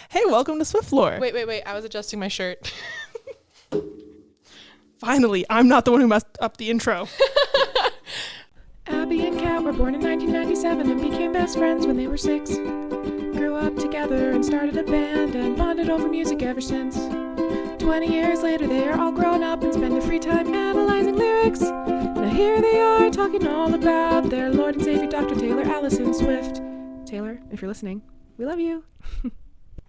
Hey, welcome to Swift Floor. Wait. I was adjusting my shirt. Finally, I'm not the one who messed up the intro. Abby and Kat were born in 1997 and became best friends when they were 6. Grew up together and started a band and bonded over music ever since. 20 years later, they are all grown up and spend their free time analyzing lyrics. Now here they are talking all about their Lord and Savior, Dr. Taylor Allison Swift. Taylor, if you're listening, we love you.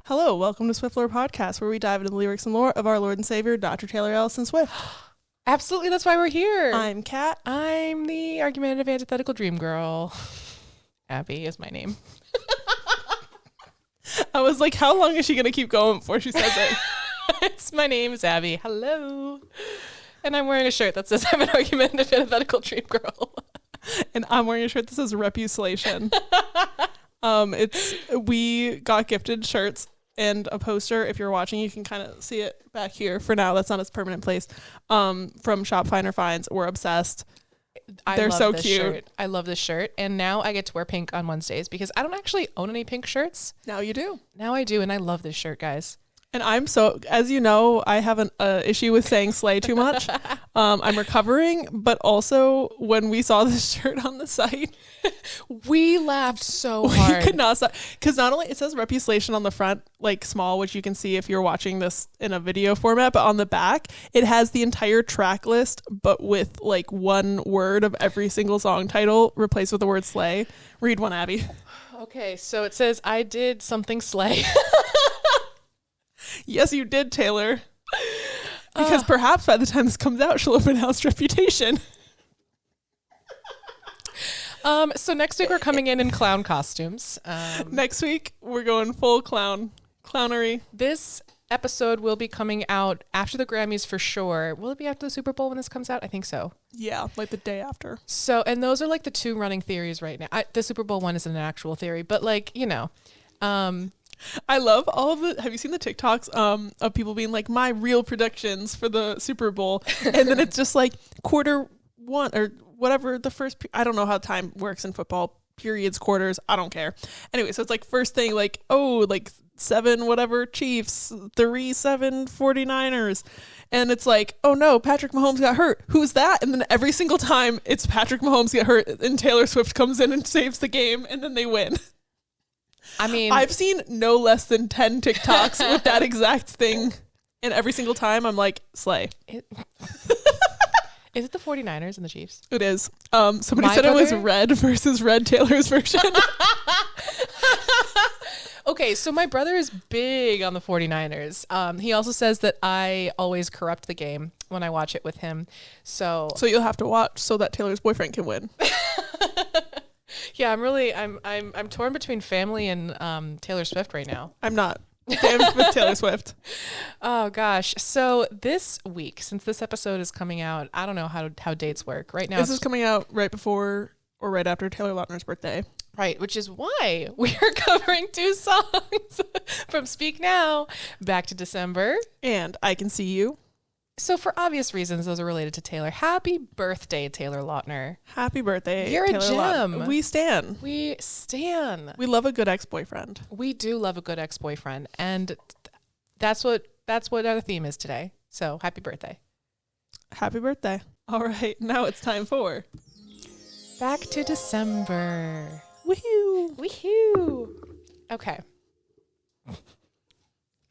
Hello, welcome to Swift Lore Podcast, where we dive into the lyrics and lore of our Lord and Savior, Dr. Taylor Allison Swift. Absolutely, that's why we're here. I'm Kat. I'm the argumentative antithetical dream girl. Abby is my name. I was like, how long is she going to keep going before she says it? It's my name is Abby. Hello. And I'm wearing a shirt that says I'm an argumentative antithetical dream girl. And I'm wearing a shirt that says Repuslation. We got gifted shirts and a poster. If you're watching, you can kind of see it back here for now. That's not its permanent place. From Shop Finer Finds. We're obsessed. They're so cute. Shirt. I love this shirt. And now I get to wear pink on Wednesdays because I don't actually own any pink shirts. Now you do. Now I do. And I love this shirt, guys. And I'm so, as you know, I have an issue with saying slay too much. I'm recovering, but also when we saw this shirt on the site, we laughed so hard. We could not stop. Because not only it says Repuslation on the front, like small, which you can see if you're watching this in a video format, but on the back, it has the entire track list, but with like one word of every single song title replaced with the word slay. Read one, Abby. Okay, so it says, I did something slay. Yes, you did, Taylor. Because perhaps by the time this comes out, she'll have renounced Reputation. So next week we're coming in clown costumes. Next week we're going full clownery. This episode will be coming out after the Grammys for sure. Will it be after the Super Bowl when this comes out? I think so. Yeah, like the day after. So, and those are like the two running theories right now. The Super Bowl one isn't an actual theory, but like, you know. I love all of the, have you seen the TikToks of people being like, my real predictions for the Super Bowl? And then it's just like quarter one or whatever the first, I don't know how time works in football, periods, quarters, I don't care. Anyway, so it's like first thing like, oh, like 7 whatever Chiefs, 3-7 49ers. And it's like, oh no, Patrick Mahomes got hurt. Who's that? And then every single time it's Patrick Mahomes get hurt and Taylor Swift comes in and saves the game and then they win. I mean, I've seen no less than 10 TikToks with that exact thing. And every single time I'm like, slay. Is it the 49ers and the Chiefs? It is. Somebody said it was Red versus Red Taylor's version. Okay, so my brother is big on the 49ers. He also says that I always corrupt the game when I watch it with him. So you'll have to watch so that Taylor's boyfriend can win. Yeah, I'm torn between family and Taylor Swift right now. I'm not. Damn with Taylor Swift. Oh gosh. So this week, since this episode is coming out, I don't know how dates work. Right now this is coming out right before or right after Taylor Lautner's birthday. Right, which is why we are covering 2 songs from Speak Now, Back to December, and I Can See You. So for obvious reasons, those are related to Taylor. Happy birthday, Taylor Lautner. Happy birthday, You're Taylor a gem. Lautner. We stan. We love a good ex-boyfriend. We do love a good ex-boyfriend. And that's what our theme is today. So happy birthday. Happy birthday. All right, now it's time for Back to December. Woohoo. Woohoo. Okay.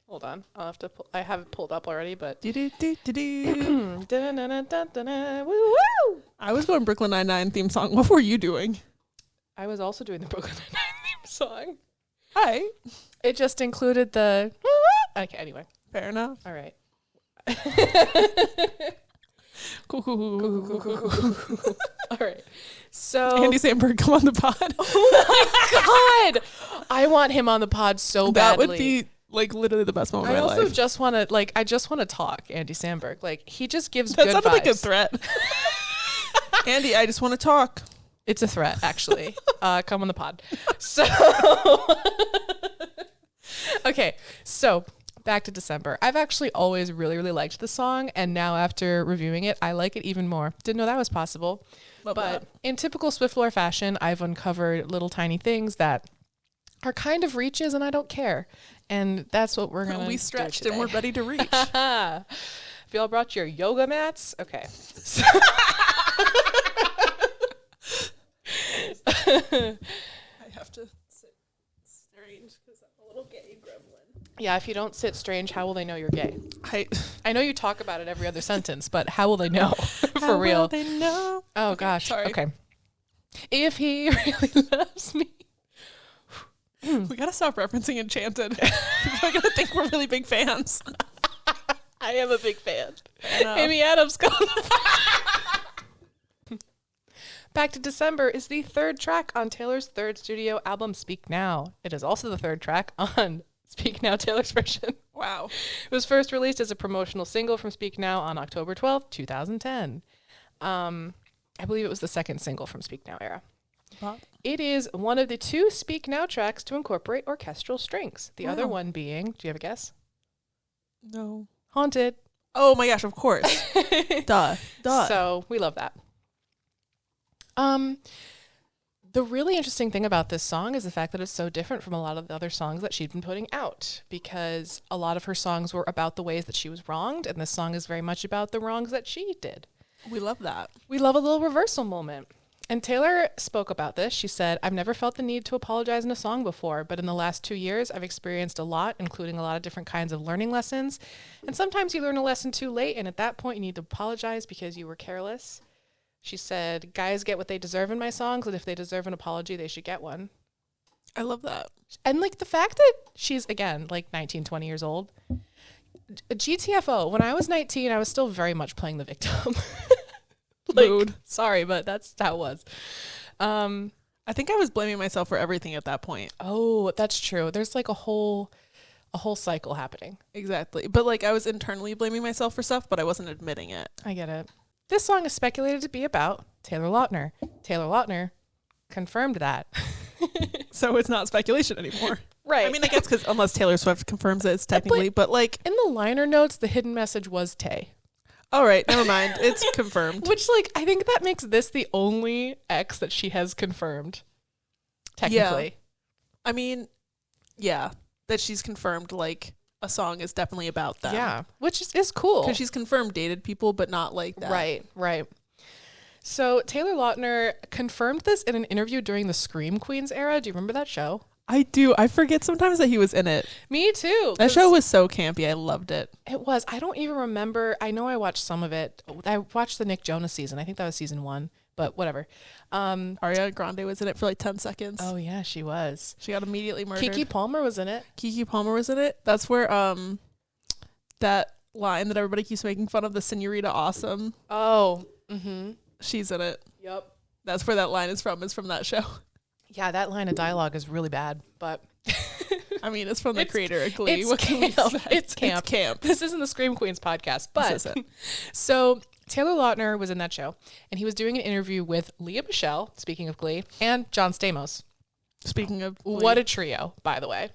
Hold on. I'll have to I have it pulled up already, but Woo-woo. I was going Brooklyn Nine-Nine theme song. What were you doing? I was also doing the Brooklyn Nine-Nine theme song. Hi. It just included the okay, anyway. Fair enough. All right. Cool. All right. So Andy Samberg, come on the pod. Oh my God. I want him on the pod so badly. That would be like literally the best moment of my life. I also just want to I just want to talk Andy Samberg. Like he just gives that good sounded vibes. like a threat. Andy, I just want to talk. It's a threat, actually. Come on the pod. So okay, so Back to December. I've actually always really, really liked the song, and now after reviewing it, I like it even more. Didn't know that was possible. But in typical Swift Lore fashion, I've uncovered little tiny things that are kind of reaches and I don't care. And that's what we're going to We stretched and we're ready to reach. Have y'all brought your yoga mats? Okay. So I have to sit strange because I'm a little gay gremlin. yeah, if you don't sit strange, how will they know you're gay? I I know you talk about it every other sentence, but how will they know? For How real. will they know? Oh gosh. sorry. Okay. If he really loves me. We gotta stop referencing Enchanted. People are gonna think we're really big fans. I am a big fan. I know. Amy Adams going. Back to December is the third track on Taylor's third studio album, Speak Now. It is also the third track on Speak Now, Taylor's version. Wow. It was first released as a promotional single from Speak Now on October 12th, 2010. I believe it was the second single from Speak Now era. Wow. It is one of the 2 Speak Now tracks to incorporate orchestral strings. The other Wow. one being, do you have a guess? No. Haunted. Oh my gosh, of course. Duh. So we love that. The really interesting thing about this song is the fact that it's so different from a lot of the other songs that she'd been putting out, because a lot of her songs were about the ways that she was wronged, and this song is very much about the wrongs that she did. We love that. We love a little reversal moment. And Taylor spoke about this. She said, I've never felt the need to apologize in a song before, but in the last 2 years, I've experienced a lot, including a lot of different kinds of learning lessons. And sometimes you learn a lesson too late, and at that point, you need to apologize because you were careless. She said, guys get what they deserve in my songs, and if they deserve an apology, they should get one. I love that. And like the fact that she's, again, like 19, 20 years old. GTFO, when I was 19, I was still very much playing the victim. Mood. Sorry, but that's how it was. I think I was blaming myself for everything at that point. Oh, that's true. There's like a whole cycle happening. Exactly. But like I was internally blaming myself for stuff, but I wasn't admitting it. I get it. This song is speculated to be about Taylor Lautner. Taylor Lautner confirmed that. So it's not speculation anymore. Right. I mean, I guess because unless Taylor Swift confirms it, it's technically, but like, in the liner notes, the hidden message was Tay. all right, never mind. It's confirmed. Which, like, I think that makes this the only ex that she has confirmed. Technically. I mean, yeah, that she's confirmed like a song is definitely about that. Yeah. Which is cool. Because she's confirmed dated people, but not like that. Right. So Taylor Lautner confirmed this in an interview during the Scream Queens era. Do you remember that show? I do. I forget sometimes that he was in it. Me too. That show was so campy. I loved it. It was. I don't even remember. I know I watched some of it. I watched the Nick Jonas season. I think that was season 1, but whatever. Ariana Grande was in it for like 10 seconds. Oh yeah, she was. She got immediately murdered. Keke Palmer was in it. Keke Palmer was in it. That's where that line that everybody keeps making fun of, the Senorita Awesome. Oh. Mm-hmm. She's in it. Yep. That's where that line is from that show. Yeah, that line of dialogue is really bad, but I mean, it's from the creator of Glee. It's What can we camp. say? It's camp. It's camp. This isn't the Scream Queens podcast, but This isn't. So Taylor Lautner was in that show, and he was doing an interview with Leah Michele, speaking of Glee, and John Stamos. Speaking of Glee. What a trio, by the way.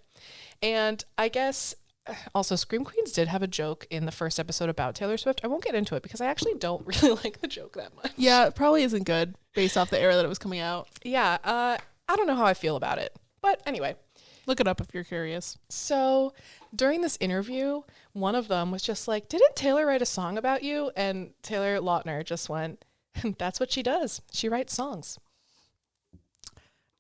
And I guess also Scream Queens did have a joke in the first episode about Taylor Swift. I won't get into it because I actually don't really like the joke that much. Yeah, it probably isn't good based off the era that it was coming out. Yeah, I don't know how I feel about it. But anyway. Look it up if you're curious. So during this interview, one of them was just like, didn't Taylor write a song about you? And Taylor Lautner just went, that's what she does. She writes songs.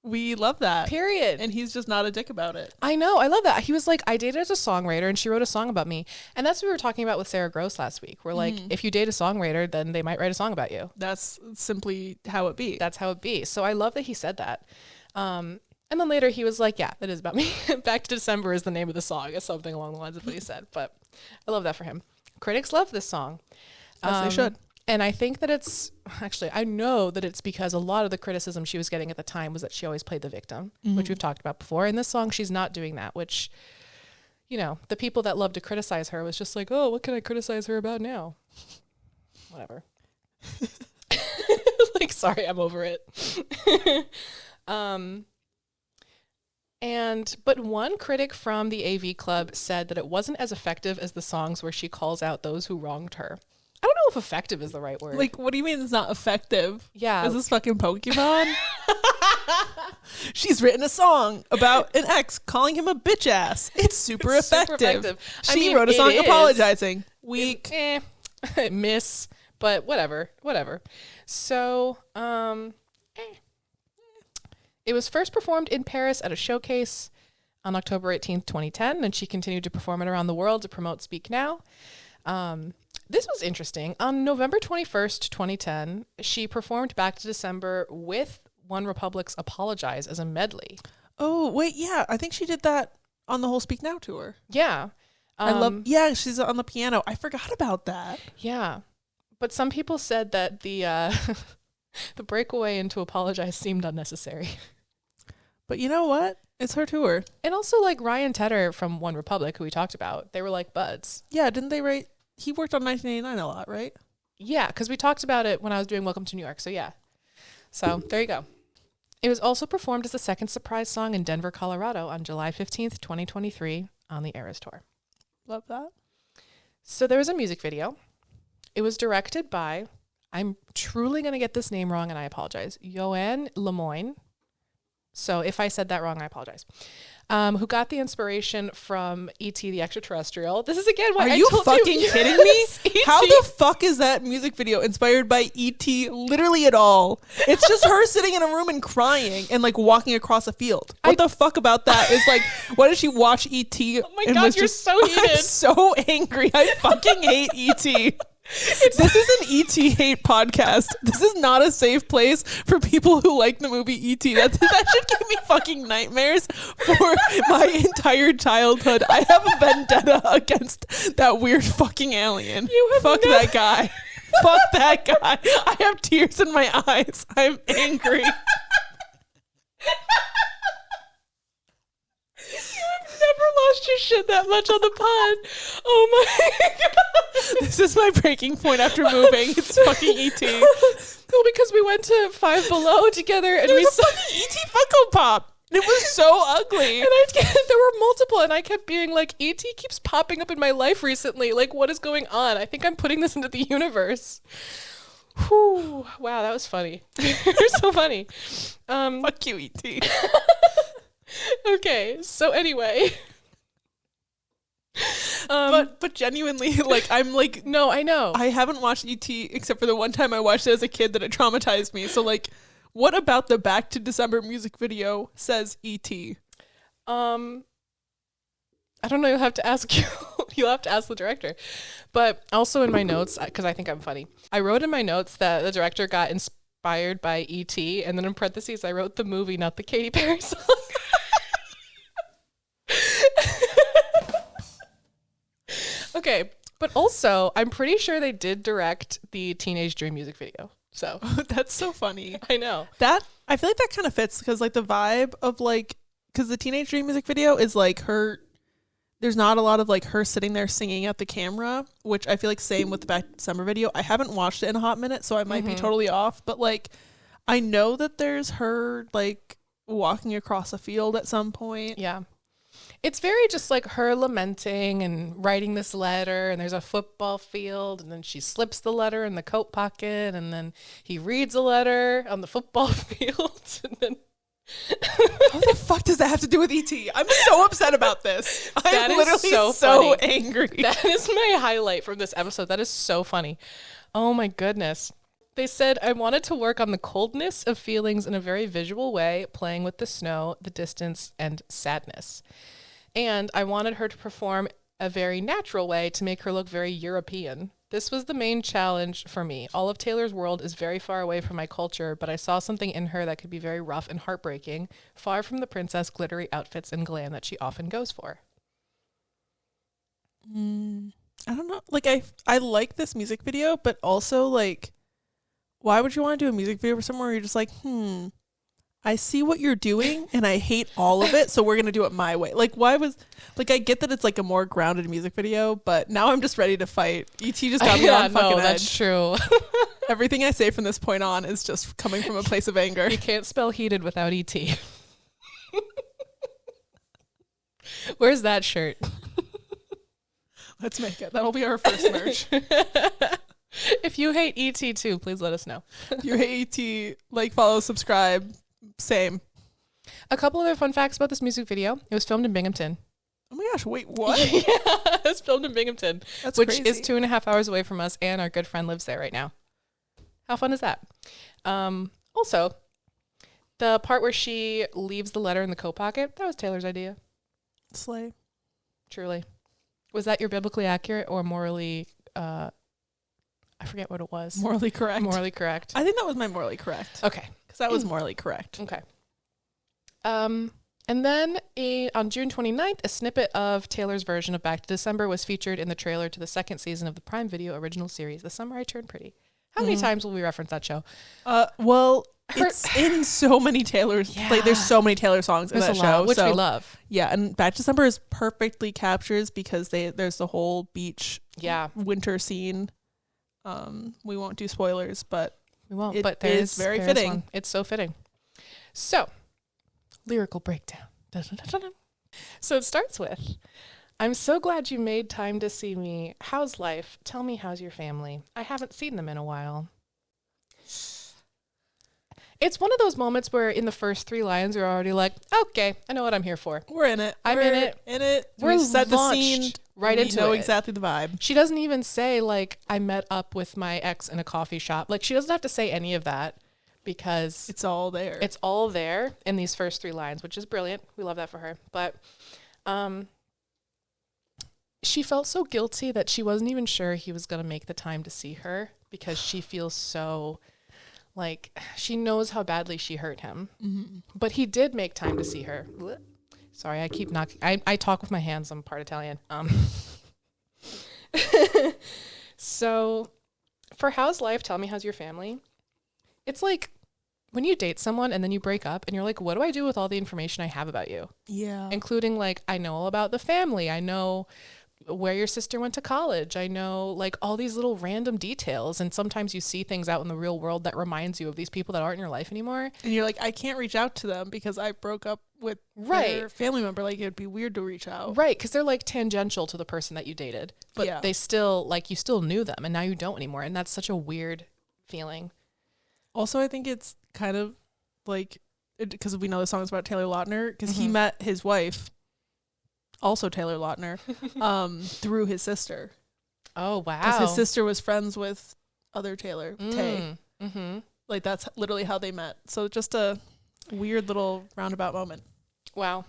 We love that. Period. And he's just not a dick about it. I know. I love that. He was like, I dated as a songwriter and she wrote a song about me. And that's what we were talking about with Sarah Gross last week. We're like, if you date a songwriter, then they might write a song about you. That's simply how it be. That's how it be. So I love that he said that. And then later he was like, yeah, that is about me. Back to December is the name of the song. It's something along the lines of what he said. But I love that for him. Critics love this song. As they should. And I think that it's actually, I know that it's because a lot of the criticism she was getting at the time was that she always played the victim, which we've talked about before. In this song, she's not doing that, which, you know, the people that love to criticize her was just like, oh, what can I criticize her about now? Whatever. Like, sorry, I'm over it. But one critic from the AV Club said that it wasn't as effective as the songs where she calls out those who wronged her. I don't know if effective is the right word. Like, what do you mean it's not effective? Yeah. Is this fucking Pokemon? She's written a song about an ex calling him a bitch ass. It's super effective. She wrote a song apologizing. Weak. Miss, but whatever. So, it was first performed in Paris at a showcase on October 18th, 2010, and she continued to perform it around the world to promote Speak Now. This was interesting. On November 21st, 2010, she performed Back to December with One Republic's Apologize as a medley. Oh, wait, yeah. I think she did that on the whole Speak Now tour. Yeah. She's on the piano. I forgot about that. Yeah. But some people said that the the breakaway into Apologize seemed unnecessary. But you know what? It's her tour. And also, like, Ryan Tedder from One Republic, who we talked about, they were like buds. Yeah, didn't they write? He worked on 1989 a lot, right? Yeah, because we talked about it when I was doing Welcome to New York. So, yeah. So, there you go. It was also performed as the second surprise song in Denver, Colorado on July 15th, 2023 on the Eras Tour. Love that. So, there was a music video. It was directed by, I'm truly going to get this name wrong and I apologize, Joanne Lemoyne. So if I said that wrong, I apologize. Who got the inspiration from E.T. the Extraterrestrial. This is again why Are you fucking kidding me? E.T. How the fuck is that music video inspired by E.T. literally at all? It's just her sitting in a room and crying and like walking across a field. What the fuck about that is like, why did she watch E.T.? Oh my God, you're so heated. I'm so angry. I fucking hate E.T. This is an E.T. hate podcast. This is not a safe place for people who like the movie E.T. That should give me fucking nightmares for my entire childhood. I have a vendetta against that weird fucking alien. Fuck that guy. Fuck that guy. I have tears in my eyes. I'm angry. Never lost your shit that much on the pod. Oh my God. This is my breaking point after moving. It's fucking E.T. Well, because we went to Five Below together and we saw fucking E.T. Funko Pop. It was so ugly. And there were multiple and I kept being like, E.T. keeps popping up in my life recently. Like, what is going on? I think I'm putting this into the universe. Whew. Wow, that was funny. You're so funny. Fuck you, E.T. Okay, so anyway. But genuinely, like, I'm like, no, I know. I haven't watched E.T. except for the one time I watched it as a kid that it traumatized me. So like, what about the Back to December music video says E.T.? I don't know. You'll have to ask you'll have to ask the director. But also in my notes, because I think I'm funny, I wrote in my notes that the director got inspired by E.T. and then in parentheses I wrote the movie, not the Katy Perry song. Okay, but also I'm pretty sure they did direct the Teenage Dream music video. So that's so funny. I know that. I feel like that kind of fits because like the vibe of like, because the Teenage Dream music video is like her. There's not a lot of like her sitting there singing at the camera, which I feel like same with the Back to December video. I haven't watched it in a hot minute, so I might be totally off. But like, I know that there's her like walking across a field at some point. Yeah. It's very just like her lamenting and writing this letter, and there's a football field, and then she slips the letter in the coat pocket, and then he reads a letter on the football field, and then what the fuck does that have to do with E.T.? I'm so upset about this. I'm literally so angry. That is my highlight from this episode. That is so funny. Oh my goodness. They said, I wanted to work on the coldness of feelings in a very visual way, playing with the snow, the distance, and sadness. And I wanted her to perform a very natural way to make her look very European. This was the main challenge for me. All of Taylor's world is very far away from my culture, but I saw something in her that could be very rough and heartbreaking, far from the princess glittery outfits and glam that she often goes for. I don't know. Like, I like this music video, but also, like, why would you want to do a music video for somewhere where you're just like, I see what you're doing and I hate all of it, so we're going to do it my way. Like, why was, like, I get that it's like a more grounded music video, but now I'm just ready to fight. E.T. just got me on fucking edge. That's true. Everything I say from this point on is just coming from a place of anger. You can't spell heated without E.T. Where's that shirt? Let's make it. That'll be our first merch. If you hate E.T. too, please let us know. If you hate E.T., like, follow, subscribe. Same. A couple other fun facts about this music video. It was filmed in Binghamton. Oh my gosh, wait, what? Yeah, it was filmed in Binghamton, That's which crazy. is 2.5 hours away from us, and our good friend lives there right now. How fun is that? Also, the part where she leaves the letter in the coat pocket, that was Taylor's idea. Slay. Truly. Was that your biblically accurate or morally, I forget what it was. Morally correct. Morally correct. I think that was my morally correct. Okay. Because that was morally correct. Okay. And then on June 29th, a snippet of Taylor's version of Back to December was featured in the trailer to the second season of the Prime Video original series, The Summer I Turned Pretty. How many times will we reference that show? Well, it's in so many Taylor's. Yeah. Like, there's so many Taylor songs There's in that a lot, show. which we love. Yeah, and Back to December is perfectly captures because there's the whole beach winter scene. We won't do spoilers, but We won't, it but is very fitting. It's so fitting. So, lyrical breakdown. Dun-dun-dun-dun. So it starts with, I'm so glad you made time to see me. How's life? Tell me, how's your family? I haven't seen them in a while. It's one of those moments where in the first 3 lines you're already like, okay, I know what I'm here for. We're in it. I'm We're in it. We're set the launched scene right we into know it. exactly the vibe. She doesn't even say, like, I met up with my ex in a coffee shop. Like, she doesn't have to say any of that because It's all there. it's all there in these first 3 lines, which is brilliant. We love that for her. But she felt so guilty that she wasn't even sure he was going to make the time to see her because she feels so, like, she knows how badly she hurt him. Mm-hmm. But he did make time to see her. Sorry, I keep knocking. I talk with my hands. I'm part Italian. So for how's life, tell me how's your family? It's like when you date someone and then you break up and you're like, what do I do with all the information I have about you? Yeah. Including, like, I know all about the family. I know where your sister went to college. I know, like, all these little random details. And sometimes you see things out in the real world that reminds you of these people that aren't in your life anymore. And you're like, I can't reach out to them because I broke up with their family member. Like, it'd be weird to reach out. Right, because they're, like, tangential to the person that you dated. But they still, like, you still knew them and now you don't anymore. And that's such a weird feeling. Also, I think it's kind of like, because we know the song's about Taylor Lautner, because he met his wife, also Taylor Lautner, through his sister. Oh, wow. Because his sister was friends with other Taylor, Tay. Mm-hmm. Like, that's literally how they met. So just a weird little roundabout moment. Wow.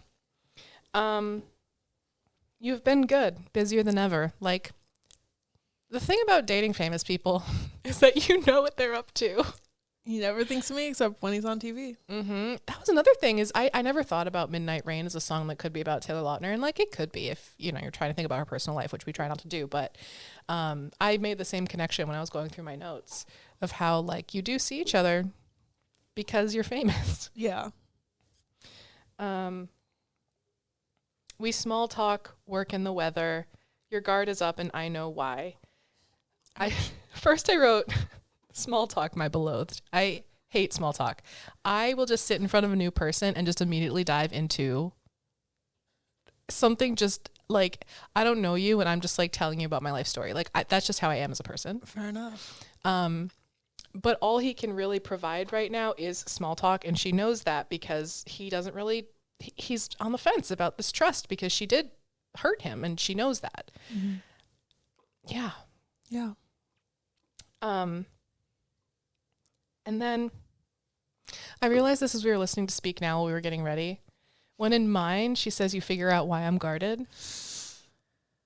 You've been good, busier than ever. Like, the thing about dating famous people is that you know what they're up to. He never thinks of me except when he's on TV. Mm-hmm. That was another thing is I never thought about Midnight Rain as a song that could be about Taylor Lautner. And, like, it could be if, you know, you're trying to think about her personal life, which we try not to do. But I made the same connection when I was going through my notes of how, like, you do see each other because you're famous. Yeah. We small talk, work in the weather. Your guard is up and I know why. First I wrote... Small talk, my beloved. I hate small talk. I will just sit in front of a new person and just immediately dive into something just like, I don't know you and I'm just, like, telling you about my life story. Like, that's just how I am as a person. Fair enough. But all he can really provide right now is small talk. And she knows that because he doesn't really, he's on the fence about this trust because she did hurt him and she knows that. Mm-hmm. Yeah. Yeah. And then I realized this as we were listening to Speak Now while we were getting ready. When in mine, she says, you figure out why I'm guarded.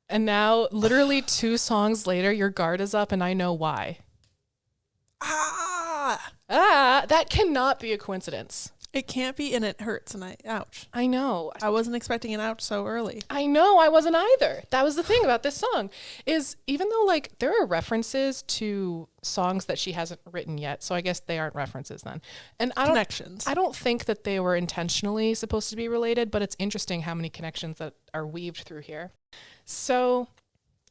And now, literally 2 songs later, your guard is up and I know why. That cannot be a coincidence. It can't be, and it hurts, and ouch. I know. I wasn't expecting an ouch so early. I know, I wasn't either. That was the thing about this song, is even though, like, there are references to songs that she hasn't written yet, so I guess they aren't references then. And Connections. I don't think that they were intentionally supposed to be related, but it's interesting how many connections that are weaved through here. So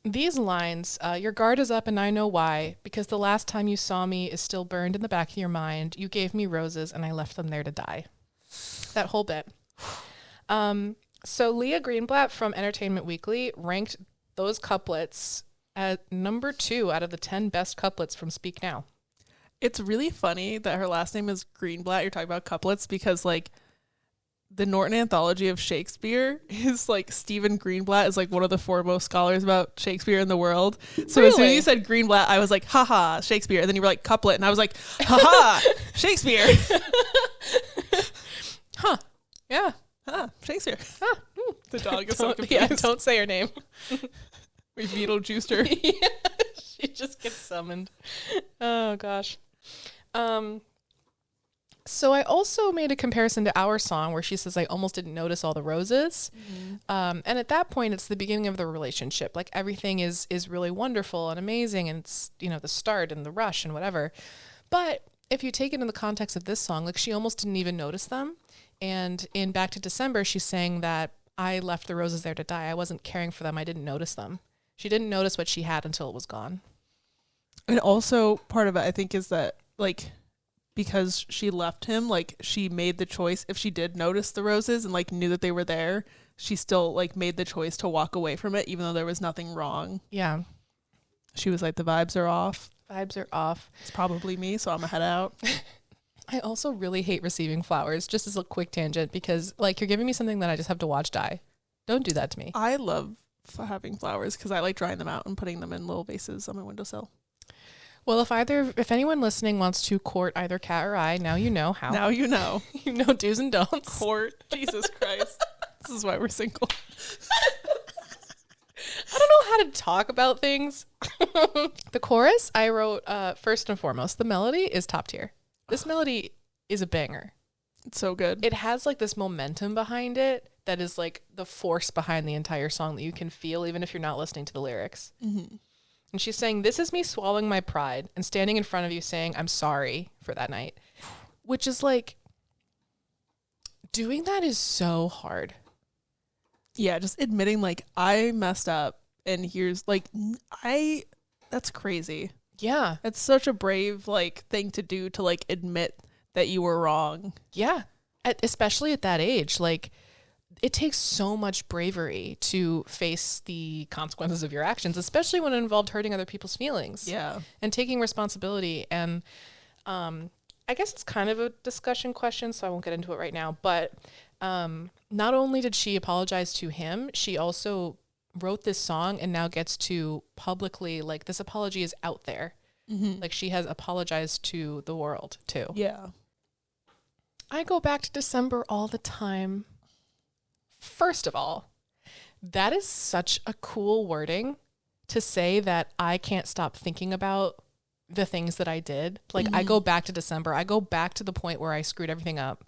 these lines, your guard is up and I know why, because the last time you saw me is still burned in the back of your mind. You gave me roses and I left them there to die. That whole bit. So Leah Greenblatt from Entertainment Weekly ranked those couplets at number 2 out of the 10 best couplets from Speak Now. It's really funny that her last name is Greenblatt. You're talking about couplets because, like, the Norton Anthology of Shakespeare is like Stephen Greenblatt is like one of the foremost scholars about Shakespeare in the world. So as soon as you said Greenblatt, I was like, haha, Shakespeare. And then you were like, couplet. And I was like, haha, Shakespeare. Huh. Yeah. Huh, Shakespeare. Huh. The dog is so confused. Yeah, don't say her name. We Beetlejuiced her. Yeah, she just gets summoned. Oh, gosh. So I also made a comparison to our song where she says, I almost didn't notice all the roses. Mm-hmm. And at that point, it's the beginning of the relationship. Like everything is really wonderful and amazing. And it's, you know, the start and the rush and whatever. But if you take it in the context of this song, like she almost didn't even notice them. And in Back to December, she's saying that I left the roses there to die. I wasn't caring for them. I didn't notice them. She didn't notice what she had until it was gone. And also part of it, I think, is that like, because she left him, like she made the choice. If she did notice the roses and like knew that they were there, she still like made the choice to walk away from it, even though there was nothing wrong. Yeah. She was like, the vibes are off. Vibes are off. It's probably me, so I'm gonna head out. I also really hate receiving flowers, just as a quick tangent, because like you're giving me something that I just have to watch die. Don't do that to me. I love having flowers because I like drying them out and putting them in little vases on my windowsill. Well, if anyone listening wants to court either Kat or I, now you know how. Now you know. You know do's and don'ts. Court. Jesus Christ. This is why we're single. I don't know how to talk about things. The chorus, I wrote, first and foremost, the melody is top tier. This melody is a banger. It's so good. It has like this momentum behind it that is like the force behind the entire song that you can feel even if you're not listening to the lyrics. Mm-hmm. And she's saying, this is me swallowing my pride and standing in front of you saying, I'm sorry for that night. Which is like, doing that is so hard. Yeah, just admitting like I messed up and here's like, that's crazy. Yeah. It's such a brave like thing to do, to like admit that you were wrong. Yeah. Especially at that age, like it takes so much bravery to face the consequences of your actions, especially when it involved hurting other people's feelings. Yeah. And taking responsibility. And I guess it's kind of a discussion question, so I won't get into it right now. But not only did she apologize to him, she also wrote this song and now gets to publicly, like, this apology is out there. Mm-hmm. Like, she has apologized to the world, too. Yeah. I go back to December all the time. First of all, that is such a cool wording to say that I can't stop thinking about the things that I did. Like, I go back to December. I go back to the point where I screwed everything up.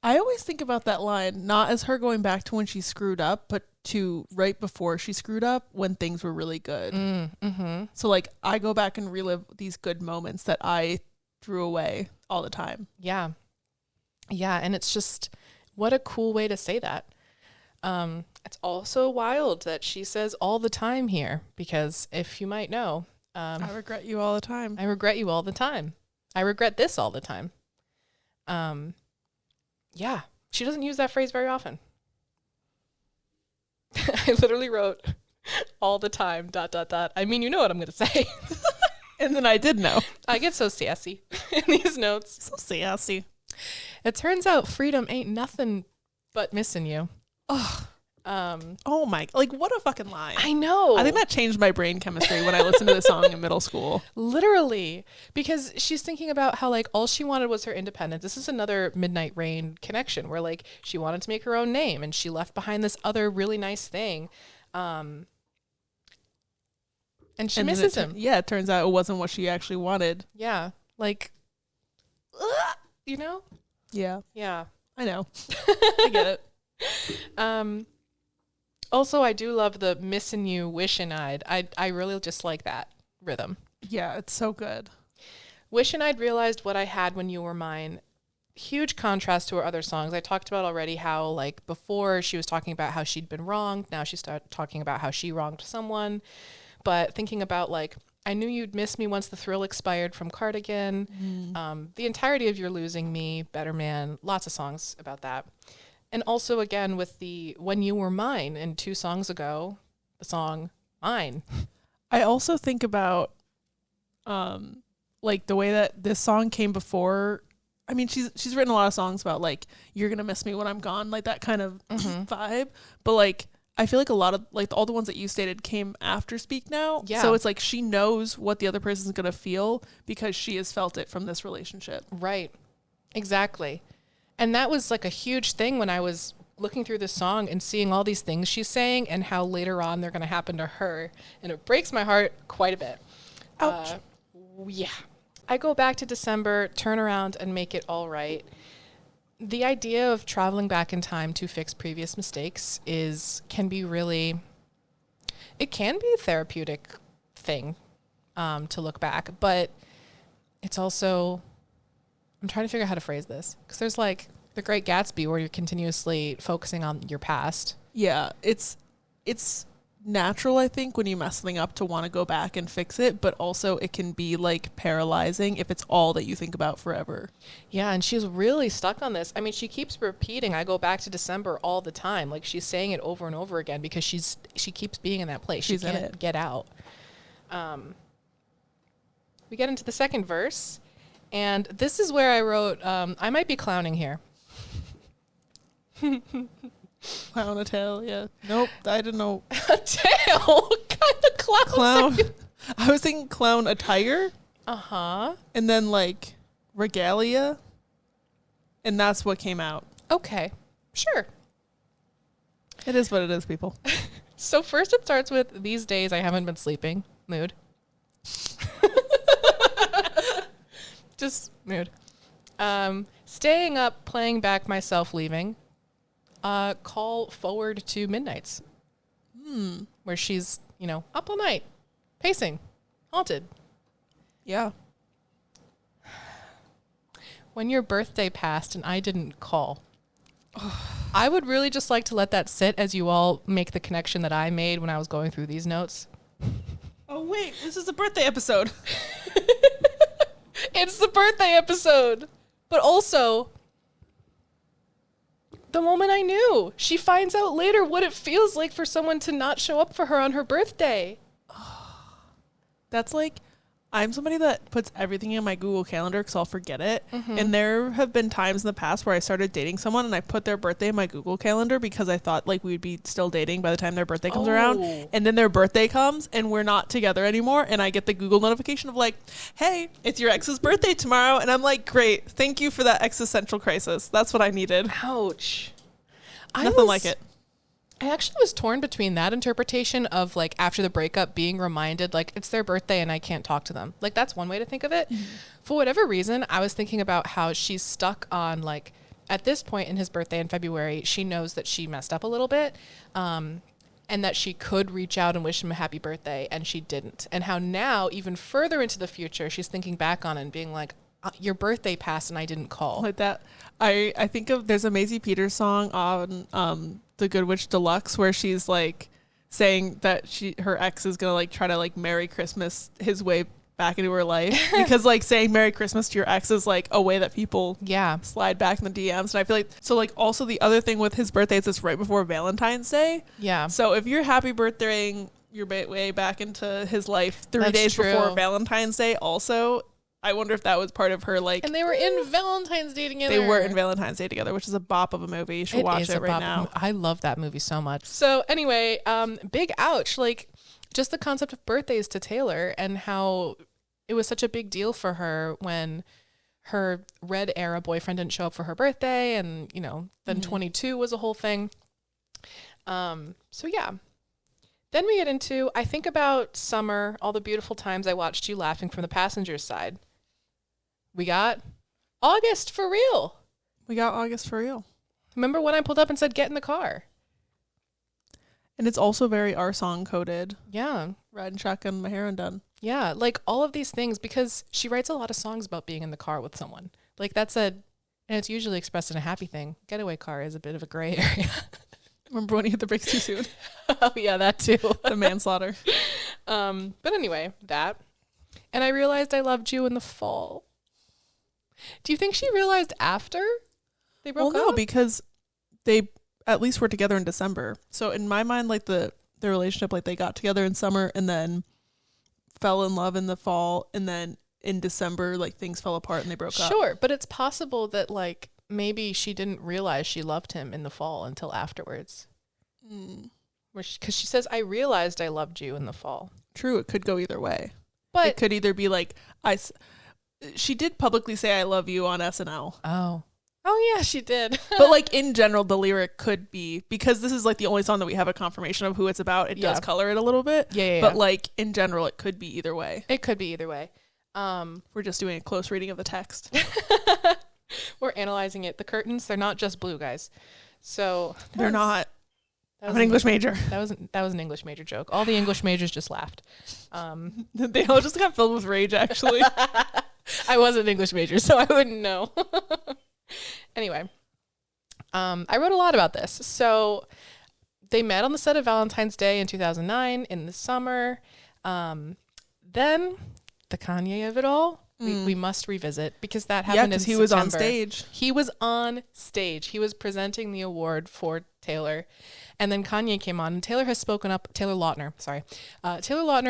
I always think about that line, not as her going back to when she screwed up, but to right before she screwed up when things were really good. Mm-hmm. So, like, I go back and relive these good moments that I threw away all the time. Yeah. Yeah, and it's just, what a cool way to say that. It's also wild that she says all the time here, because if you might know, I regret you all the time. I regret you all the time. I regret this all the time. Yeah, she doesn't use that phrase very often. I literally wrote all the time, ... I mean, you know what I'm going to say. And then I did know. I get so sassy in these notes. So sassy. It turns out freedom ain't nothing but missing you. Oh my, like, what a fucking line. I know. I think that changed my brain chemistry when I listened to the song in middle school. Literally. Because she's thinking about how, like, all she wanted was her independence. This is another Midnight Rain connection where, like, she wanted to make her own name and she left behind this other really nice thing. And she misses him. Yeah, it turns out it wasn't what she actually wanted. Yeah. Like, you know? Yeah. Yeah. I know. I get it. Also, I do love the missing you, wishing I'd. I really just like that rhythm. Yeah, it's so good. Wishing I'd realized what I had when you were mine. Huge contrast to her other songs. I talked about already how, like, before she was talking about how she'd been wronged. Now she started talking about how she wronged someone. But thinking about, like, I knew you'd miss me once the thrill expired from Cardigan. The entirety of You're Losing Me, Better Man, lots of songs about that. And also, again, with the When You Were Mine, and 2 songs ago, the song Mine. I also think about, like, the way that this song came before I mean, she's written a lot of songs about like you're gonna miss me when I'm gone, like that kind of vibe. But like I feel like a lot of like all the ones that you stated came after Speak Now. Yeah. So it's like she knows what the other person's gonna feel because she has felt it from this relationship. Right. Exactly. And that was like a huge thing when I was looking through this song and seeing all these things she's saying and how later on they're going to happen to her. And it breaks my heart quite a bit. Ouch. Yeah. I go back to December, turn around and make it all right. The idea of traveling back in time to fix previous mistakes can be a therapeutic thing to look back, but it's also, I'm trying to figure out how to phrase this because there's like The Great Gatsby where you're continuously focusing on your past. Yeah, it's natural, I think, when you mess something up to want to go back and fix it, but also it can be like paralyzing if it's all that you think about forever. Yeah, and she's really stuck on this. I mean, she keeps repeating, I go back to December all the time. Like she's saying it over and over again because she keeps being in that place. She can't get out. We get into the second verse, and this is where I wrote, I might be clowning here. Clown a tail, yeah. Nope, I didn't know. A tail? What kind of clown? I was thinking clown attire. Uh-huh. And then like regalia. And that's what came out. Okay, sure. It is what it is, people. So first it starts with, these days I haven't been sleeping. Mood. Just mood. Staying up, playing back myself leaving. Call forward to Midnights. Where she's, up all night, pacing, haunted. Yeah. When your birthday passed and I didn't call. I would really just like to let that sit as you all make the connection that I made when I was going through these notes. Oh, wait, this is a birthday episode. It's the birthday episode. But also, the moment I knew, she finds out later what it feels like for someone to not show up for her on her birthday. That's like, I'm somebody that puts everything in my Google Calendar because I'll forget it. And there have been times in the past where I started dating someone and I put their birthday in my Google Calendar because I thought like we'd be still dating by the time their birthday comes around. And then their birthday comes and we're not together anymore. And I get the Google notification of like, hey, it's your ex's birthday tomorrow. And I'm like, great. Thank you for that existential crisis. That's what I needed. Ouch. Nothing like it. I actually was torn between that interpretation of like after the breakup being reminded like it's their birthday and I can't talk to them. Like that's one way to think of it. For whatever reason, I was thinking about how she's stuck on like at this point in his birthday in February, she knows that she messed up a little bit and that she could reach out and wish him a happy birthday and she didn't. And how now even further into the future, she's thinking back on it and being like, your birthday passed and I didn't call. Like that. I think of, there's a Maisie Peters song on The Good Witch Deluxe where she's like saying that her ex is gonna like try to like Merry Christmas his way back into her life because like saying Merry Christmas to your ex is like a way that people slide back in the DMs. And I feel like, so like also the other thing with his birthday is it's right before Valentine's Day. Yeah. So if you're happy birthdaying your way back into his life 3 That's days true. before Valentine's Day also, I wonder if that was part of her like. And they were in Valentine's Day together. They were in Valentine's Day together, which is a bop of a movie. You should watch it right now. I love that movie so much. So anyway, big ouch. Like just the concept of birthdays to Taylor and how it was such a big deal for her when her Red era boyfriend didn't show up for her birthday. And, then 22 was a whole thing. So yeah. Then we get into, I think about summer, all the beautiful times I watched you laughing from the passenger's side. We got August for real. Remember when I pulled up and said, get in the car? And it's also very our song coded. Yeah. Riding shotgun, my hair undone. Yeah. Like all of these things, because she writes a lot of songs about being in the car with someone. Like and it's usually expressed in a happy thing. Getaway car is a bit of a gray area. Remember when he hit the brakes too soon? Oh yeah, that too. The manslaughter. But anyway, that. And I realized I loved you in the fall. Do you think she realized after they broke up? Well, no, because they at least were together in December. So in my mind, like the relationship, like they got together in summer and then fell in love in the fall. And then in December, like things fell apart and they broke up. Sure, but it's possible that like maybe she didn't realize she loved him in the fall until afterwards. Because she says, I realized I loved you in the fall. True, it could go either way. But it could either be like, she did publicly say I love you on SNL. Oh yeah, she did. But like in general, the lyric could be, because this is like the only song that we have a confirmation of who it's about, it does color it a little bit. Yeah. But like in general, it could be either way. It could be either way. We're just doing a close reading of the text. We're analyzing it. The curtains, they're not just blue, guys. So they're not. I'm an English major. That was an English major joke. All the English majors just laughed. They all just got filled with rage, actually. I was an English major, so I wouldn't know. Anyway, I wrote a lot about this. So they met on the set of Valentine's Day in 2009 in the summer. Then the Kanye of it all, we must revisit, because that happened in September. He was on stage. He was on stage. He was presenting the award for Taylor. And then Kanye came on, and Taylor Lautner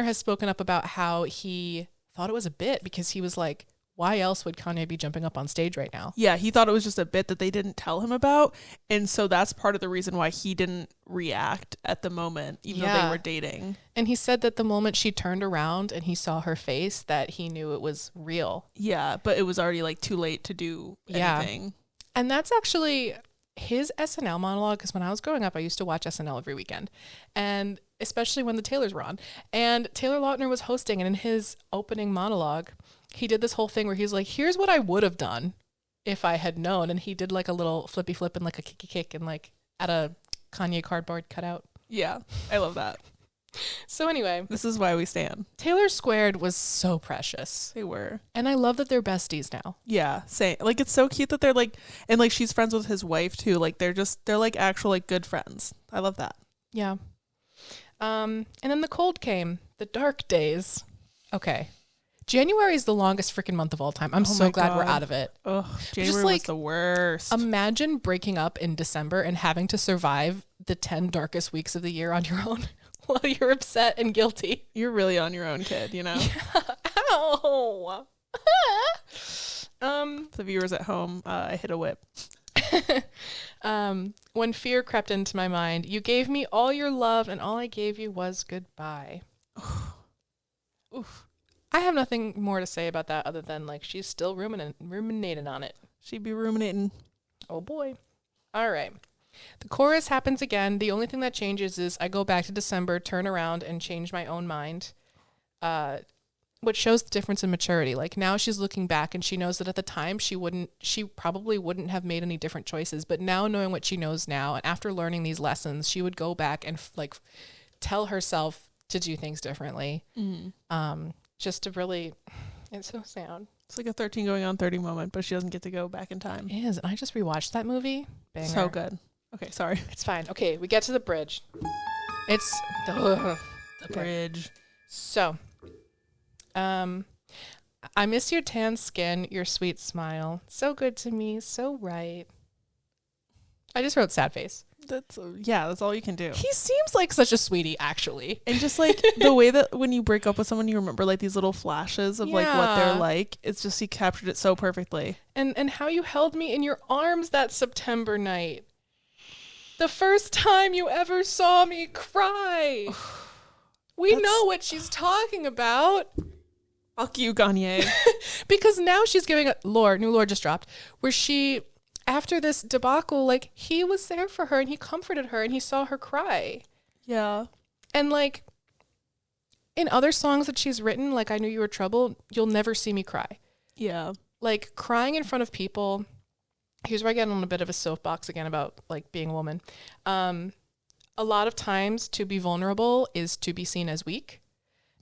has spoken up about how he thought it was a bit, because he was like, why else would Kanye be jumping up on stage right now? Yeah, he thought it was just a bit that they didn't tell him about. And so that's part of the reason why he didn't react at the moment, even though they were dating. And he said that the moment she turned around and he saw her face, that he knew it was real. Yeah, but it was already like too late to do anything. And that's actually his SNL monologue, because when I was growing up, I used to watch SNL every weekend, and especially when the Taylors were on. And Taylor Lautner was hosting, and in his opening monologue, he did this whole thing where he's like, here's what I would have done if I had known. And he did like a little flippy flip and like a kicky kick and like at a Kanye cardboard cutout. Yeah, I love that. So anyway, this is why we stand. Taylor Squared was so precious. They were. And I love that they're besties now. Yeah, same. Like, it's so cute that they're like, and like she's friends with his wife too. Like they're like actual like good friends. I love that. Yeah. And then the cold came, the dark days. Okay. January is the longest freaking month of all time. I'm so glad we're out of it. Oh, January was the worst. Imagine breaking up in December and having to survive the 10 darkest weeks of the year on your own while you're upset and guilty. You're really on your own, kid, you know? Yeah. Ow. The viewers at home, I hit a whip. When fear crept into my mind, you gave me all your love and all I gave you was goodbye. Oof. I have nothing more to say about that other than like she's still ruminating on it. She'd be ruminating. Oh boy. All right. The chorus happens again. The only thing that changes is I go back to December, turn around, and change my own mind. Which shows the difference in maturity. Like now she's looking back and she knows that at the time she probably wouldn't have made any different choices. But now knowing what she knows now, and after learning these lessons, she would go back and tell herself to do things differently. Mm-hmm. Just to really, it's so sad. It's like a 13 going on 30 moment, but she doesn't get to go back in time. It is. And I just rewatched that movie. Banger. So good. Okay, sorry. It's fine. Okay, we get to the bridge. It's the bridge. So, I miss your tan skin, your sweet smile. So good to me, so right. I just wrote sad face. That's all you can do. He seems like such a sweetie, actually. And just like the way that when you break up with someone, you remember like these little flashes of like what they're like. It's just, he captured it so perfectly. And how you held me in your arms that September night. The first time you ever saw me cry. We know what she's talking about. Fuck you, Kanye. Because now she's giving new lore just dropped, where she, after this debacle, like he was there for her and he comforted her and he saw her cry. Yeah. And like in other songs that she's written, like I Knew You Were Trouble, you'll never see me cry. Yeah. Like crying in front of people. Here's where I get on a bit of a soapbox again about like being a woman. A lot of times to be vulnerable is to be seen as weak.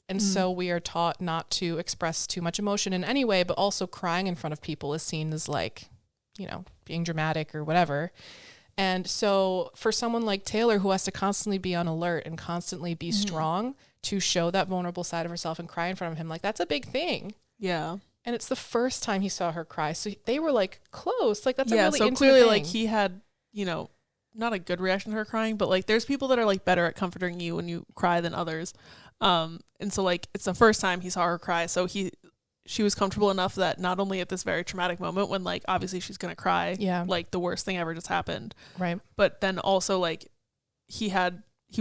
And so we are taught not to express too much emotion in any way, but also crying in front of people is seen as like, you know, being dramatic or whatever. And so for someone like Taylor, who has to constantly be on alert and constantly be strong to show that vulnerable side of herself and cry in front of him, like that's a big thing. Yeah. And it's the first time he saw her cry. So they were like close. Like that's a really so intimate clearly thing. like he had, you know, not a good reaction to her crying, but like there's people that are like better at comforting you when you cry than others. And so like it's the first time he saw her cry. So she was comfortable enough that not only at this very traumatic moment when like obviously she's gonna cry, like the worst thing ever just happened, right, but then also like he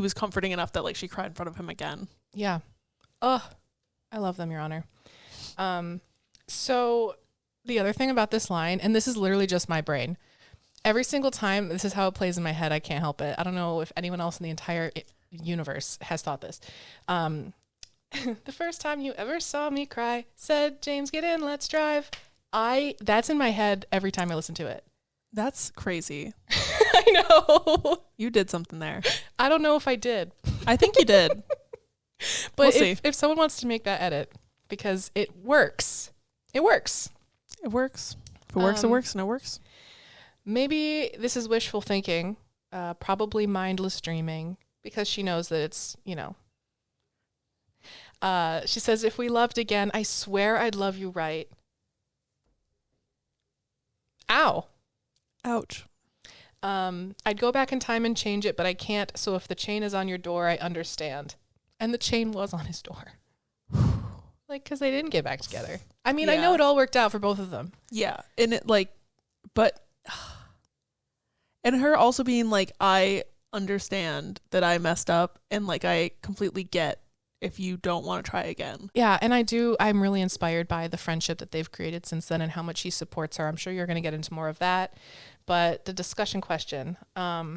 was comforting enough that like she cried in front of him again. Yeah. Oh, I love them, Your Honor. So the other thing about this line, and this is literally just my brain, every single time this is how it plays in my head, I can't help it. I don't know if anyone else in the entire universe has thought this. The first time you ever saw me cry, said, James, get in, let's drive. That's in my head every time I listen to it. That's crazy. I know. You did something there. I don't know if I did. I think you did. But if someone wants to make that edit, because it works. It works. It works. If it works, it works, and it works. Maybe this is wishful thinking, probably mindless dreaming, because she knows that it's, you know. She says, if we loved again, I swear I'd love you right. Ow. Ouch. I'd go back in time and change it, but I can't. So if the chain is on your door, I understand. And the chain was on his door. Like, because they didn't get back together. I mean, I know it all worked out for both of them. Yeah. And it like, but, and her also being like, I understand that I messed up and like, I completely get if you don't want to try again. Yeah. And I'm really inspired by the friendship that they've created since then and how much he supports her. I'm sure you're going to get into more of that. But the discussion question, okay,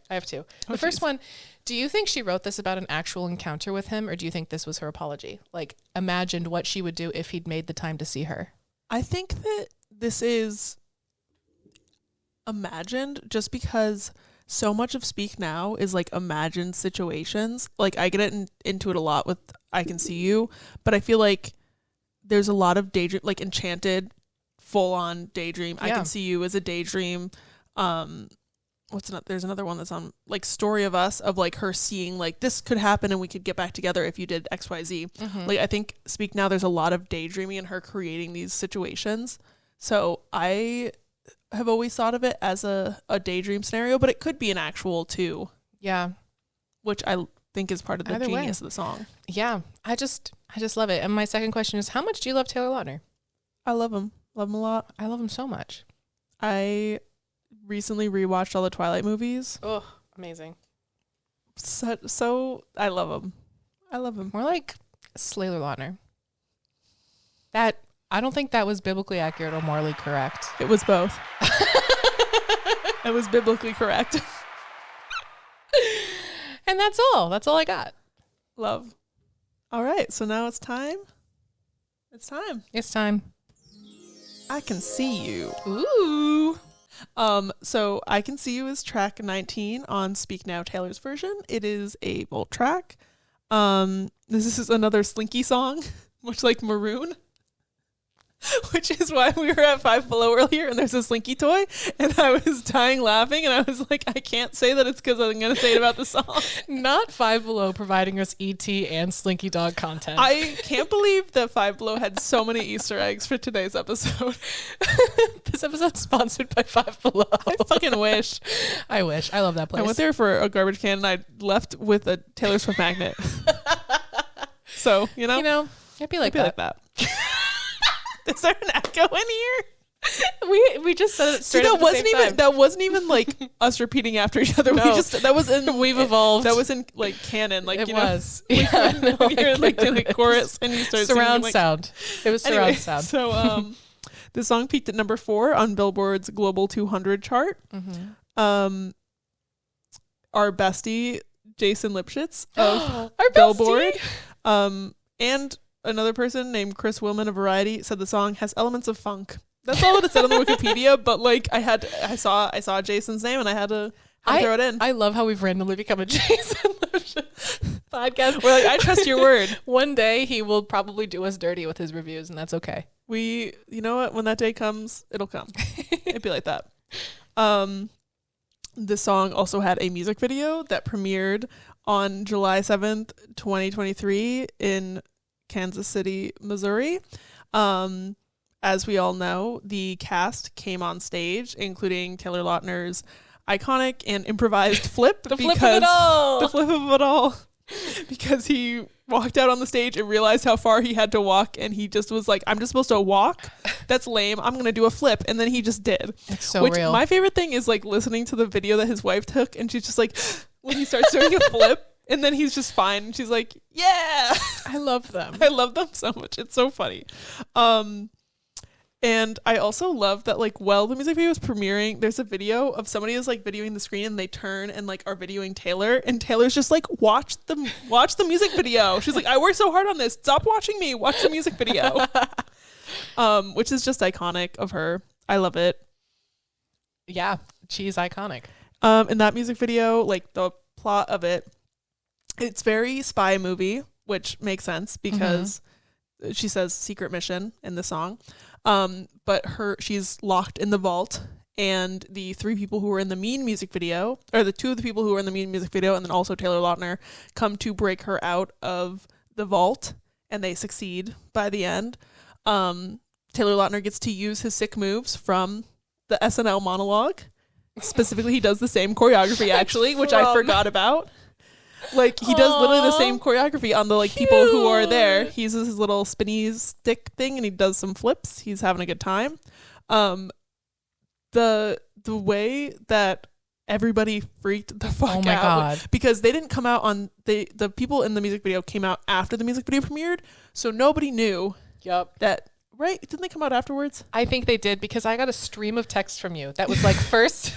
I have two. The first one, do you think she wrote this about an actual encounter with him, or do you think this was her apology? Like, imagined what she would do if he'd made the time to see her. I think that this is imagined just because so much of Speak Now is like imagined situations. Like I get into it a lot with I Can See You, but I feel like there's a lot of daydream, like Enchanted, full on daydream. Yeah. I Can See You as a daydream. There's another one that's on like Story of Us, of like her seeing like this could happen and we could get back together if you did XYZ. Mm-hmm. Like I think Speak Now, there's a lot of daydreaming and her creating these situations. So I have always thought of it as a daydream scenario, but it could be an actual too. Yeah. Which I think is part of the Either genius way. of the song. Yeah. I just love it. And my second question is, how much do you love Taylor Lautner? I love him. Love him a lot. I love him so much. I recently rewatched all the Twilight movies. Oh, amazing. So I love him. I love him. More like Taylor Lautner. That, I don't think that was biblically accurate or morally correct. It was both. It was biblically correct. And that's all. That's all I got. Love. All right. So now it's time. It's time. It's time. I Can See You. Ooh. So I Can See You is track 19 on Speak Now Taylor's version. It is a Volt track. This is another Slinky song, much like Maroon, which is why we were at Five Below earlier and there's a Slinky toy and I was dying laughing and I was like, I can't say that it's because I'm going to say it about the song. Not Five Below providing us E.T. and Slinky Dog content. I can't believe that Five Below had so many Easter eggs for today's episode. This episode's sponsored by Five Below. I fucking wish. I wish. I love that place. I went there for a garbage can and I left with a Taylor Swift magnet. So, you know, it'd be like that. Is there an echo in here? We just said it straight. See, that wasn't even like us repeating after each other. No. We've evolved. That was in like canon. Like it was. Yeah, you're like in the chorus and you start surround singing, sound. It was surround sound. So the song peaked at number 4 on Billboard's Global 200 chart. Mm-hmm. Our bestie Jason Lipschitz of our Billboard, and another person named Chris Willman of Variety said the song has elements of funk. That's all that it said on the Wikipedia, but like I saw Jason's name and I had to throw it in. I love how we've randomly become a Jason podcast. We're like, I trust your word. One day he will probably do us dirty with his reviews, and that's okay. You know what? When that day comes, it'll come. It'd be like that. This song also had a music video that premiered on July 7th, 2023 in Kansas City, Missouri. As we all know, the cast came on stage, including Taylor Lautner's iconic and improvised flip. The flip of it all. The flip of it all. because he walked out on the stage and realized how far he had to walk, and he just was like, I'm just supposed to walk? That's lame. I'm going to do a flip. And then he just did. It's so real. My favorite thing is like listening to the video that his wife took, and she's just like, when he starts doing a flip, and then he's just fine. And she's like, yeah. I love them. I love them so much. It's so funny. And I also love that, like, while the music video was premiering, there's a video of somebody is like videoing the screen, and they turn and like are videoing Taylor, and Taylor's just like, watch the music video. She's like, I worked so hard on this. Stop watching me. Watch the music video. Which is just iconic of her. I love it. Yeah, she's iconic. In that music video, like the plot of it, it's very spy movie, which makes sense because she says secret mission in the song. But she's locked in the vault, and the three people who were in the Mean music video, or the two of the people who were in the Mean music video, and then also Taylor Lautner, come to break her out of the vault, and they succeed by the end. Taylor Lautner gets to use his sick moves from the SNL monologue. Specifically, he does the same choreography, actually, which I forgot about. Like, he does literally the same choreography on the like people who are there. He uses his little spinny stick thing, and he does some flips. He's having a good time. The way that everybody freaked the fuck out. God. Because they didn't come out on the people in the music video came out after the music video premiered, so nobody knew that. Right? Didn't they come out afterwards? I think they did, because I got a stream of text from you that was like, first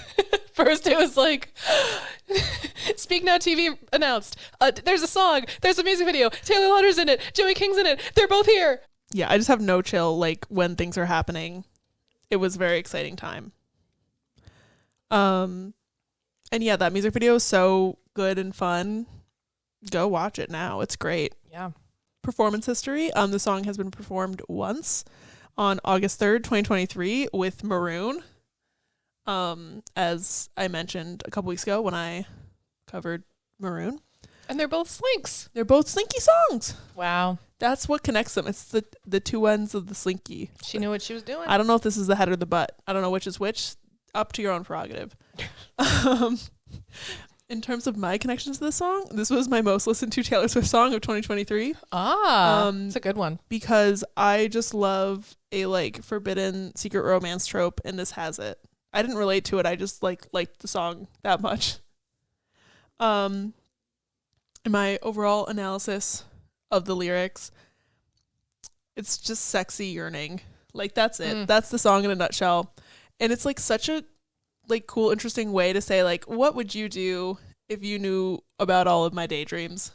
it was like, Speak Now TV announced. There's a song. There's a music video. Taylor Lautner's in it. Joey King's in it. They're both here. Yeah, I just have no chill like when things are happening. It was a very exciting time. And yeah, that music video is so good and fun. Go watch it now. It's great. Yeah. Performance history. The song has been performed once on August 3rd, 2023 with Maroon. As I mentioned a couple weeks ago when I covered Maroon. And they're both slinks. They're both slinky songs. Wow. That's what connects them. It's the two ends of the slinky. She knew what she was doing. I don't know if this is the head or the butt. I don't know which is which. Up to your own prerogative. In terms of my connection to this song, this was my most listened to Taylor Swift song of 2023. It's a good one. Because I just love a like forbidden secret romance trope, and this has it. I didn't relate to it. I just liked the song that much. In my overall analysis of the lyrics, it's just sexy yearning. Like, that's it. That's the song in a nutshell. And it's like such a like cool, interesting way to say like, what would you do if you knew about all of my daydreams?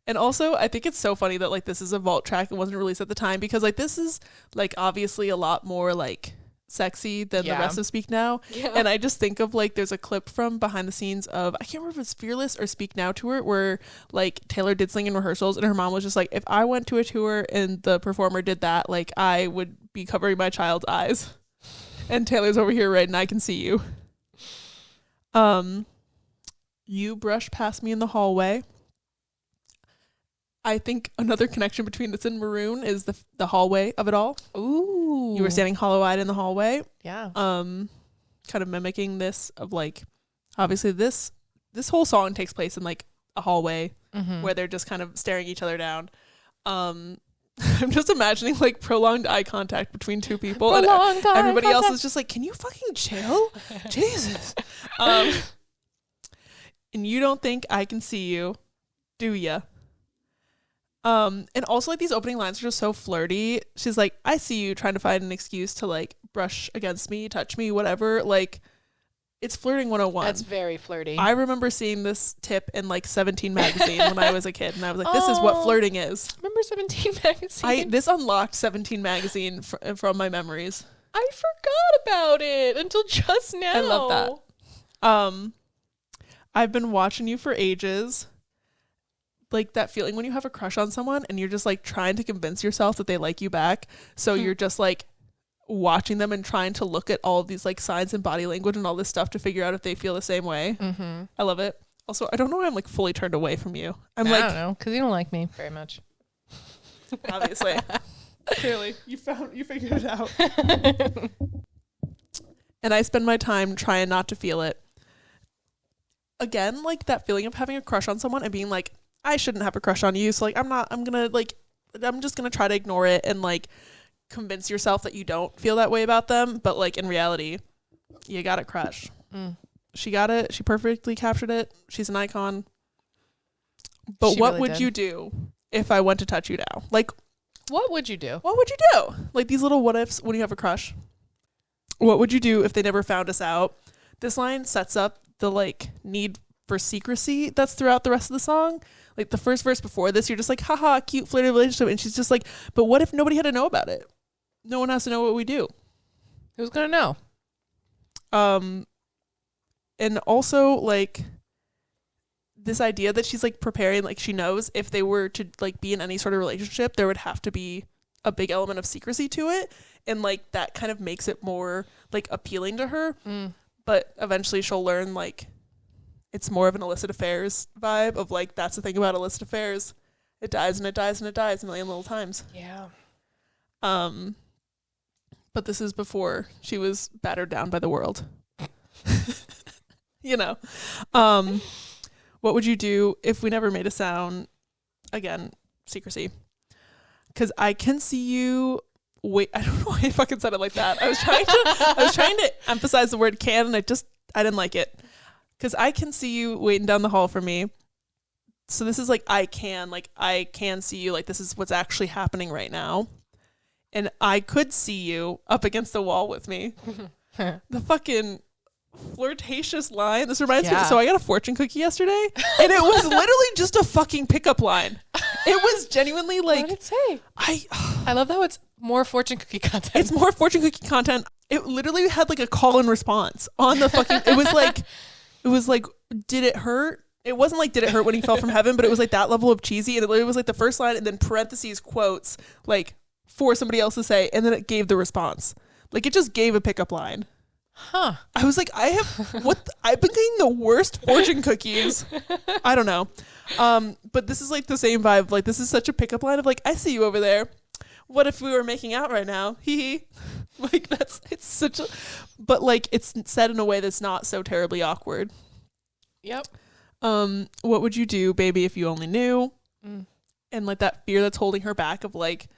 And also, I think it's so funny that like this is a vault track that wasn't released at the time, because like this is like obviously a lot more like sexy than the rest of Speak Now. Yeah. And I just think of like there's a clip from behind the scenes of, I can't remember if it's Fearless or Speak Now tour, where like Taylor did sing in rehearsals, and her mom was just like, if I went to a tour and the performer did that, like I would be covering my child's eyes. And Taylor's over here writing, I can see you. You brushed past me in the hallway. I think another connection between this and Maroon is the hallway of it all. Ooh. You were standing hollow-eyed in the hallway. Yeah. Kind of mimicking this of like, obviously this whole song takes place in like a hallway where they're just kind of staring each other down. I'm just imagining like prolonged eye contact between two people, and everybody else is just like, can you fucking chill? Jesus. And you don't think I can see you, do ya? And also like these opening lines are just so flirty. She's like, I see you trying to find an excuse to like brush against me, touch me, whatever. Like, it's flirting 101. That's very flirty. I remember seeing this tip in like 17 magazine when I was a kid, and I was like, this is what flirting is. Remember 17 magazine? This unlocked 17 magazine from my memories. I forgot about it until just now. I love that. I've been watching you for ages. Like that feeling when you have a crush on someone and you're just like trying to convince yourself that they like you back. So you're just like watching them and trying to look at all of these like signs and body language and all this stuff to figure out if they feel the same way. I love it. Also, I don't know why I'm like fully turned away from you. I don't know, because you don't like me very much. Obviously. Clearly. You figured it out. And I spend my time trying not to feel it. Again, like that feeling of having a crush on someone and being like, I shouldn't have a crush on you. So like, I'm just going to try to ignore it and like convince yourself that you don't feel that way about them. But like in reality, you got a crush. She got it. She perfectly captured it. She's an icon. But She what really would did. you do if I went to touch you now? Like, What would you do? what would you do? Like these little what ifs when you have a crush. What would you do if they never found us out? This line sets up the like need for secrecy that's throughout the rest of the song. Like the first verse before this, you're just like, haha, cute flirty relationship. And she's just like, but what if nobody had to know about it? No one has to know what we do. Who's gonna know? And also like this idea that she's like preparing, like she knows if they were to like be in any sort of relationship, there would have to be a big element of secrecy to it. And like that kind of makes it more like appealing to her. But eventually she'll learn like it's more of an illicit affairs vibe of like, that's the thing about illicit affairs. It dies and it dies and it dies a million little times. Yeah. But this is before she was battered down by the world. You know. What would you do if we never made a sound? Again, secrecy. Because I can see you. Wait, I don't know why I fucking said it like that. I was trying to emphasize the word can, and I didn't like it. Because I can see you waiting down the hall for me. So this is like I can see you. Like this is what's actually happening right now. And I could see you up against the wall with me. The fucking flirtatious line. This reminds me. So I got a fortune cookie yesterday, and it was literally just a fucking pickup line. It was genuinely like. What did it say? I love how it's more fortune cookie content. It's more fortune cookie content. It literally had like a call and response on the fucking. It was like, did it hurt? It wasn't like, did it hurt when he fell from heaven? But it was like that level of cheesy, and it was like the first line, and then parentheses quotes like for somebody else to say, and then it gave the response. Like it just gave a pickup line. Huh. I was like, I've been getting the worst fortune cookies. I don't know. But this is like the same vibe. Like this is such a pickup line of like, I see you over there. What if we were making out right now? Hee hee. Like it's such a, but like it's said in a way that's not so terribly awkward. Yep. What would you do, baby, if you only knew? And like that fear that's holding her back of like,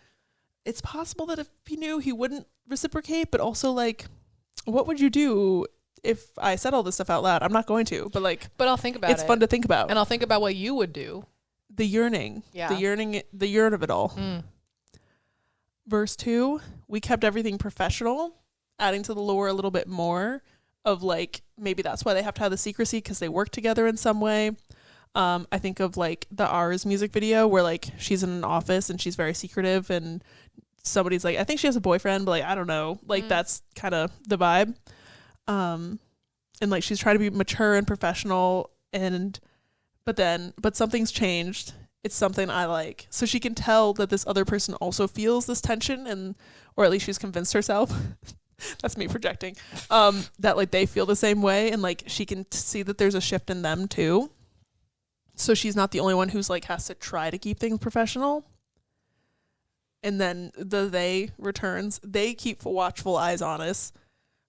it's possible that if he knew he wouldn't reciprocate, but also like, what would you do if I said all this stuff out loud? I'm not going to, but like, I'll think about it. It's fun to think about. And I'll think about what you would do. The yearning. Yeah. The yearn of it all. Verse 2, we kept everything professional, adding to the lore a little bit more of like, maybe that's why they have to have the secrecy because they work together in some way. I think of like the Ours music video where like she's in an office and she's very secretive and somebody's like, I think she has a boyfriend, but like, I don't know. Like that's kind of the vibe. And like, she's trying to be mature and professional but something's changed. It's something I like. So she can tell that this other person also feels this tension or at least she's convinced herself. That's me projecting. That like they feel the same way and like she can see that there's a shift in them too. So she's not the only one who's like has to try to keep things professional. And then the they returns. They keep watchful eyes on us.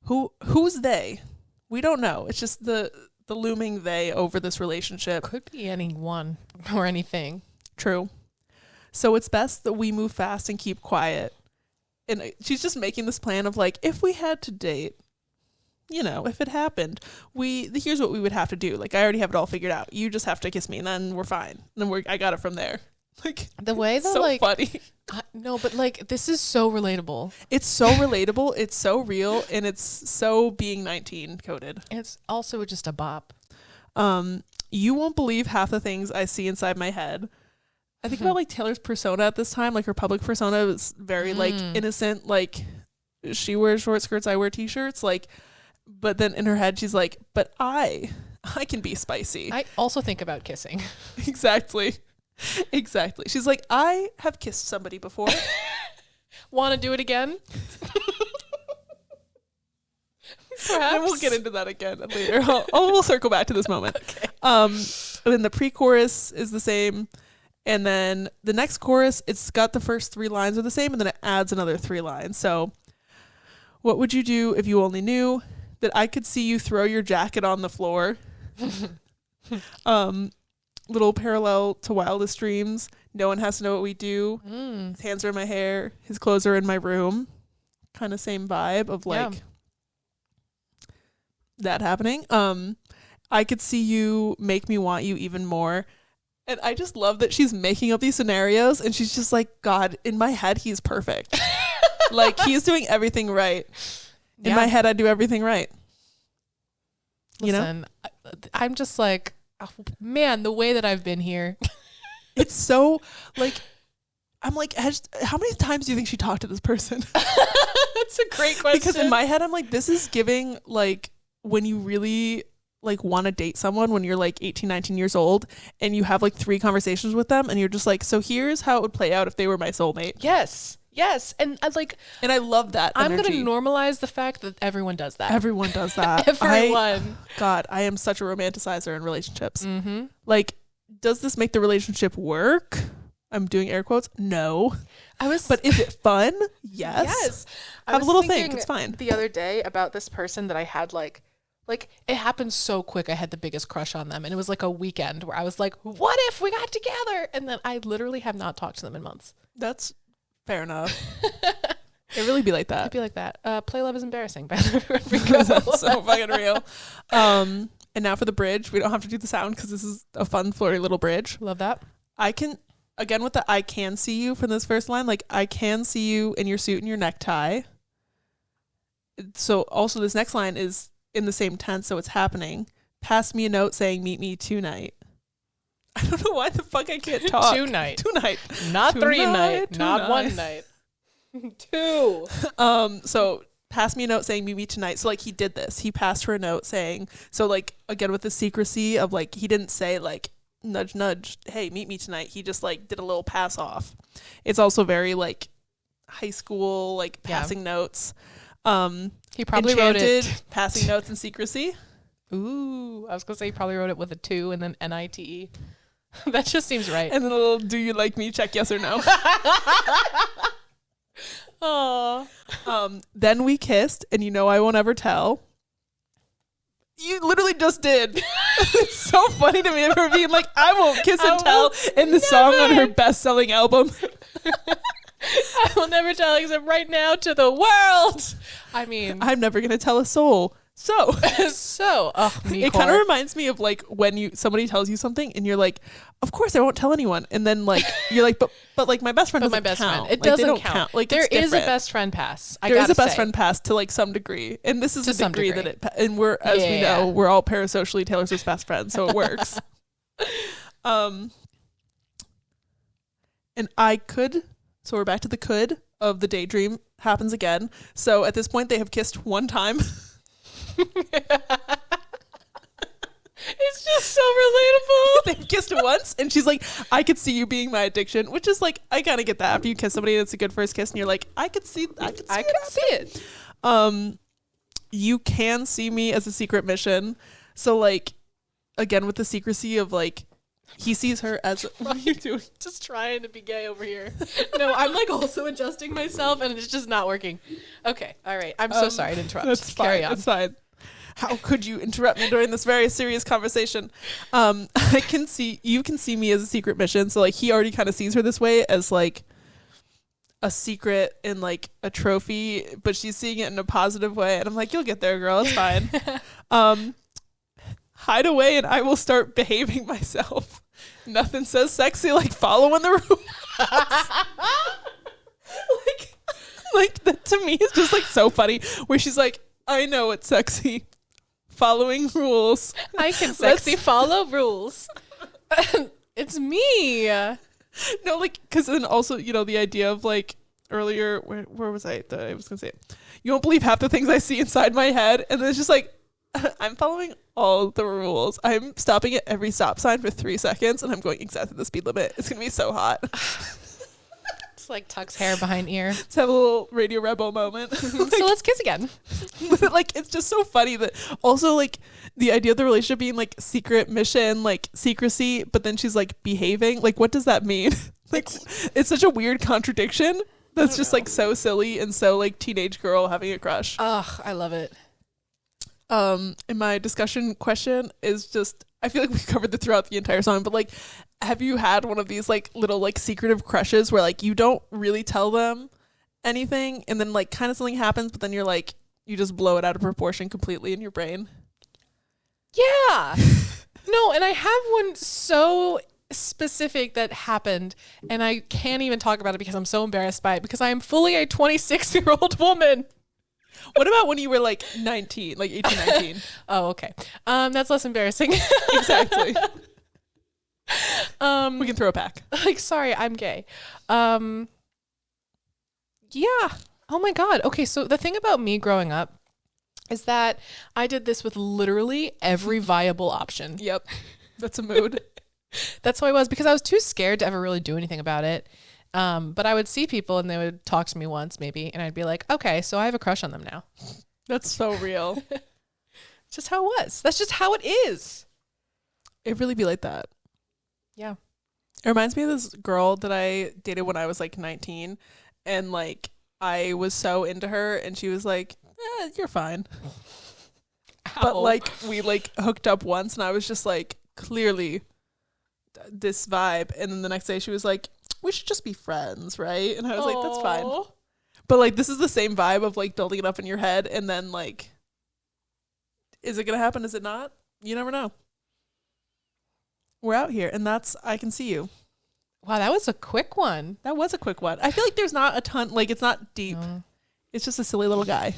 Who's they? We don't know. It's just the looming they over this relationship. Could be anyone or anything. True. So it's best that we move fast and keep quiet. And she's just making this plan of like, if we had to date, you know, if it happened, here's what we would have to do. Like, I already have it all figured out. You just have to kiss me and then we're fine. And then I got it from there. Like the way that so like funny. No, but like this is so relatable. It's so relatable. It's so real, and it's so being 19 coded. It's also just a bop. You won't believe half the things I see inside my head. I think about like Taylor's persona at this time. Like her public persona is very like innocent. Like she wears short skirts, I wear t-shirts. Like, but then in her head she's like, but I can be spicy. I also think about kissing. Exactly. She's like, I have kissed somebody before. Want to do it again? Perhaps. And we'll get into that again later. We'll circle back to this moment. Okay. And then the pre-chorus is the same. And then the next chorus, it's got the first 3 lines are the same, and then it adds another 3 lines. So what would you do if you only knew that I could see you throw your jacket on the floor? little parallel to Wildest Dreams. No one has to know what we do. His hands are in my hair. His clothes are in my room. Kind of same vibe of like that happening. I could see you make me want you even more. And I just love that she's making up these scenarios and she's just like, God, in my head, he's perfect. Like, he's doing everything right. In my head, I do everything right. Listen, I'm just like, oh, man, the way that I've been here. It's so, like, I'm like, how many times do you think she talked to this person? That's a great question. Because in my head, I'm like, this is giving, like, when you really like want to date someone when you're like 18, 19 years old and you have like 3 conversations with them and you're just like, so here's how it would play out if they were my soulmate. Yes. And I love that energy. I'm going to normalize the fact that everyone does that. Everyone does that. Everyone. God, I am such a romanticizer in relationships. Like, does this make the relationship work? I'm doing air quotes. No. But is it fun? Yes. Have a little think. It's fine. The other day about this person that I had like it happened so quick. I had the biggest crush on them. And it was like a weekend where I was like, what if we got together? And then I literally have not talked to them in months. That's fair enough. It really be like that. It'd be like that. Play Love is Embarrassing by the That's so fucking real. And now for the bridge. We don't have to do the sound because this is a fun, flirty little bridge. Love that. I can, again with the I can see you from this first line, like I can see you in your suit and your necktie. So also this next line is in the same tense, so it's happening. Pass me a note saying meet me tonight. I don't know why the fuck I can't talk. Tonight. Not 3 night. Not 1 night. 2. So pass me a note saying meet me tonight. So like he did this. He passed her a note saying, so like again with the secrecy of like he didn't say like nudge nudge, hey, meet me tonight. He just like did a little pass off. It's also very like high school, like passing notes. He probably Enchanted, wrote it passing notes in secrecy. Ooh, I was gonna say he probably wrote it with a 2 and then NITE. That just seems right. And then a little do you like me check, yes or no. Then we kissed and you know I won't ever tell. You literally just did. It's so funny to me of her being like, I won't kiss and tell in the song on her best-selling album. I will never tell except right now to the world. I mean, I'm never gonna tell a soul. So it kind of reminds me of like when somebody tells you something and you're like, of course I won't tell anyone, and then like you're like, but like my best friend doesn't count. It doesn't count. Like there is a best friend pass. There is a best friend pass to like some degree, and this is the degree that it. And we're we know we're all parasocially Taylor Swift's best friends, so it works. And I could. So we're back to the could of the daydream happens again. So at this point they have kissed 1 time. It's just so relatable. They've kissed once and she's like, I could see you being my addiction, which is like, I kind of get that after you kiss somebody and it's a good first kiss and you're like, I could see it. You can see me as a secret mission. So like, again, with the secrecy of like, he sees her as what are you doing? Just trying to be gay over here. No, I'm like also adjusting myself and it's just not working. Okay. All right. I'm so sorry to interrupt. That's fine. Carry on. That's fine. How could you interrupt me during this very serious conversation? You can see me as a secret mission. So like he already kind of sees her this way as like a secret and like a trophy, but she's seeing it in a positive way. And I'm like, you'll get there, girl. It's fine. Hide away and I will start behaving myself. Nothing says sexy like following the rules. like that to me is just like so funny where she's like, I know it's sexy. Following rules. I can sexy follow rules. It's me. No, like, because then also, you know, the idea of like earlier, where was I? I was going to say, you won't believe half the things I see inside my head. And then it's just like, I'm following all the rules. I'm stopping at every stop sign for 3 seconds and I'm going exactly the speed limit. It's going to be so hot. It's like tucks hair behind ear. Let's have a little Radio Rebel moment. So let's kiss again. Like, it's just so funny that also like the idea of the relationship being like secret mission, like secrecy, but then she's like behaving. Like, what does that mean? Like, it's such a weird contradiction. That's just like so silly and so like teenage girl having a crush. Ugh, I love it. And my discussion question is just, I feel like we covered it throughout the entire song, but like, have you had one of these like little like secretive crushes where like you don't really tell them anything and then like kind of something happens, but then you're like, you just blow it out of proportion completely in your brain? Yeah. No, and I have one so specific that happened, and I can't even talk about it because I'm so embarrassed by it, because I am fully a 26-year-old woman. What about when you were like 19, like 18, 19? Oh, okay. That's less embarrassing. Exactly. We can throw it back. Like, sorry, I'm gay. Yeah. Oh my God. Okay, so the thing about me growing up is that I did this with literally every viable option. Yep. That's a mood. That's how I was, because I was too scared to ever really do anything about it. But I would see people and they would talk to me once maybe, and I'd be like, okay, so I have a crush on them now. That's so real. Just how it was. That's just how it is. It really be like that. Yeah. It reminds me of this girl that I dated when I was like 19, and like I was so into her and she was like, you're fine. Ow. But like we like hooked up once and I was just like, clearly this vibe, and then the next day she was like, we should just be friends, right? And I was like, that's fine. But like this is the same vibe of like building it up in your head, and then like, is it gonna happen? Is it not? You never know. We're out here, and that's I Can See You. Wow, that was a quick one. That was a quick one. I feel like there's not a ton, like it's not deep. It's just a silly little guy.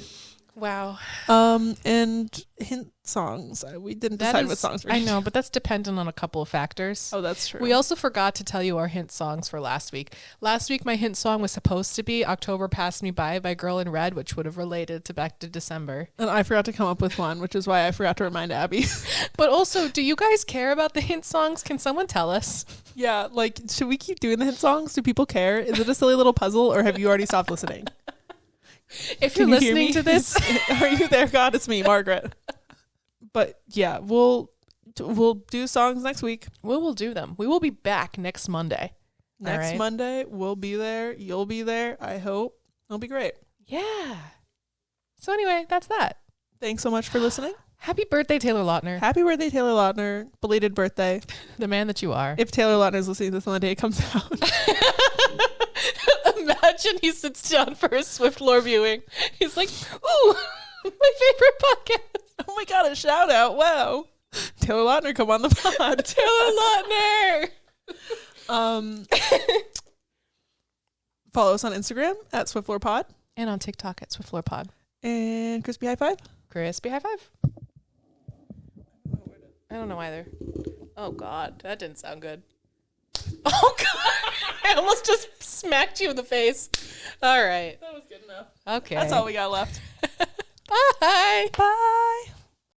Wow. And hint songs. We didn't decide what songs we're I gonna know, do. but that's dependent on a couple of factors. Oh, that's true. We also forgot to tell you our hint songs for last week. Last week, my hint song was supposed to be October Passed Me By Girl in Red, which would have related to Back to December. And I forgot to come up with one, which is why I forgot to remind Abby. But also, do you guys care about the hint songs? Can someone tell us? Yeah, like, should we keep doing the hint songs? Do people care? Is it a silly little puzzle, or have you already stopped listening? If you're listening to this, are you there, God? It's me, Margaret. But yeah, we'll do songs next week. we will do them. We will be back next Monday. Next right. Monday, we'll be there. You'll be there. I hope. It'll be great. Yeah. So anyway, that's that. Thanks so much for listening. Happy birthday, Taylor Lautner. Happy birthday, Taylor Lautner. Belated birthday. The man that you are. If Taylor Lautner is listening to this on the day it comes out. Imagine he sits down for a Swift Lore viewing. He's like, ooh, my favorite podcast. Oh my God, a shout out. Wow. Taylor Lautner, come on the pod. Taylor Lautner. Follow us on Instagram at SwiftLorePod. And on TikTok at Swift Lore Pod. And Crispy High Five. Crispy high five. I don't know either. Oh God, that didn't sound good. Oh God, I almost just smacked you in the face. All right. That was good enough. Okay. That's all we got left. Bye. Bye.